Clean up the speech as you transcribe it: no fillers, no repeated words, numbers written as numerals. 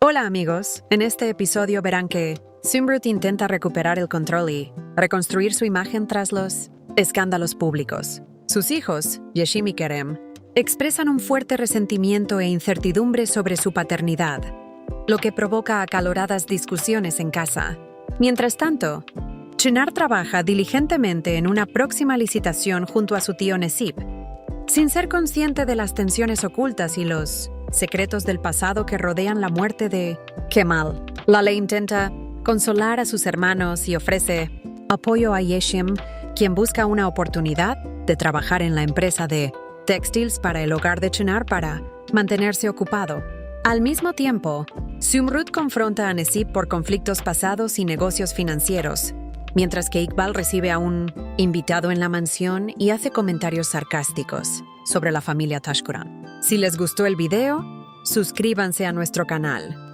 Hola amigos, en este episodio verán que Sumrut intenta recuperar el control y reconstruir su imagen tras los escándalos públicos. Sus hijos, Yeshim y Kerem, expresan un fuerte resentimiento e incertidumbre sobre su paternidad, lo que provoca acaloradas discusiones en casa. Mientras tanto, Chinar trabaja diligentemente en una próxima licitación junto a su tío Nesip, sin ser consciente de las tensiones ocultas y los secretos del pasado que rodean la muerte de Kemal. Lale intenta consolar a sus hermanos y ofrece apoyo a Yeshim, quien busca una oportunidad de trabajar en la empresa de textiles para el hogar de Chinar para mantenerse ocupado. Al mismo tiempo, Sumrut confronta a Nesip por conflictos pasados y negocios financieros, mientras que Iqbal recibe a un invitado en la mansión y hace comentarios sarcásticos sobre la familia Tashkuran. Si les gustó el video, suscríbanse a nuestro canal.